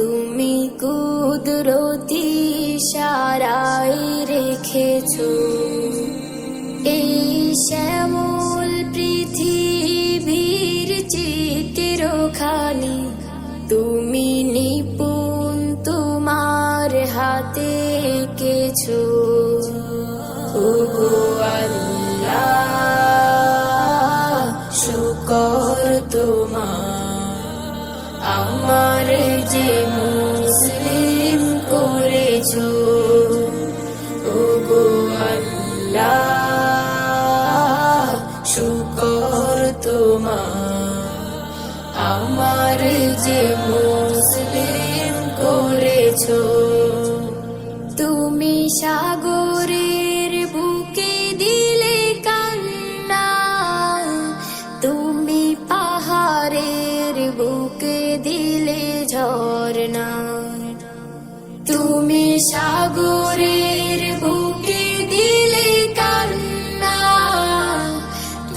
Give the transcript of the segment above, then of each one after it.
তুমি কুদরতি ইশারায় রেখেছো এই শ্যামল পৃথিবীর চিত্রখানি। তুমি নিপুণ তোমার হাতে এঁকেছো। ওগো আল্লাহ, শুকর তোমার, আমার যে মুসলিম করেছো। ওগো আল্লাহ, শুকর তোমার, আমার যে মুসলিম করেছো। তুমি সাগরের বুকে দিলে কান্না, তুমি পাহাড়ের বুকে দিলে ঝরনা। তুমি সাগরের বুকে দিলে কান্না,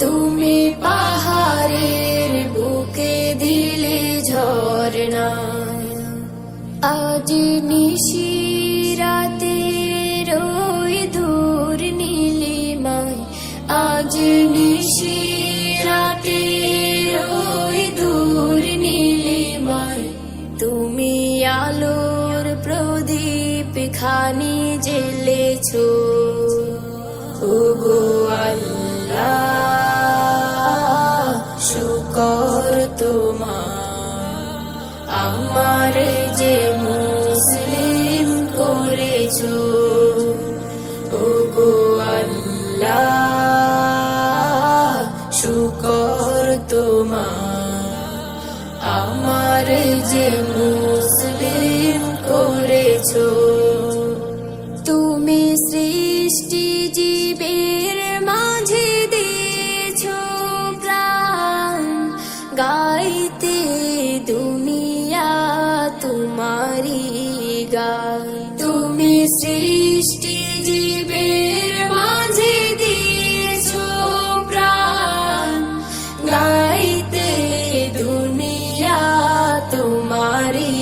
তুমি পাহাড়ের বুকে দিলে ঝরনা। আজ নিশিরাতে রই দূর নীলিমায়, আজ নিশিরাতে রই দূর নীলিমায়, তুমি আলোর প্রদীপ খানি জ্বেলেছো। ওগো আল্লাহ, শুকর তোমার, আমার যে মুসলিম করেছো। ওগো আল্লাহ, শুকর তোমার, আমার যে মুসলিম করেছো। তুমি সৃষ্টি জীবের মাঝে দিয়েছো প্রাণ, গাইতে দুনিয়া তোমারি গান। তুমি সৃষ্টি জীবের মাঝে দিয়েছো প্রাণ, গাইতে দুনিয়া তোমারি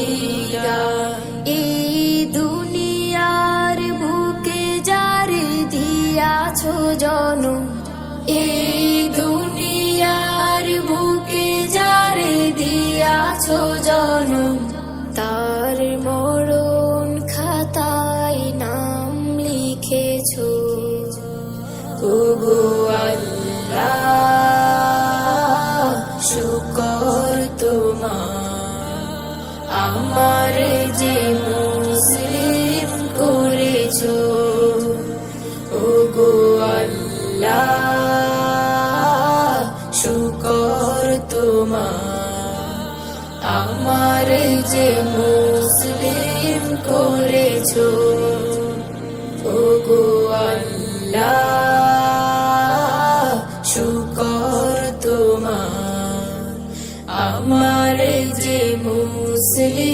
গান। এই দুনিয়ার বুকে যারে দিয়াছো জনম, এই দুনিয়ার বুকে যারে দিয়াছো জনম, তার মরণ খাতায় নাম লিখেছো। ওগো আল্লাহ, শুকর তোমার, আমার যে মুসলিম করেছো। ওগো আল্লাহ, শুকর তোমার, আমার যে মুসলিম করেছো। ওগো আল্লাহ, শুকর তোমার, আমার যে মুসলিম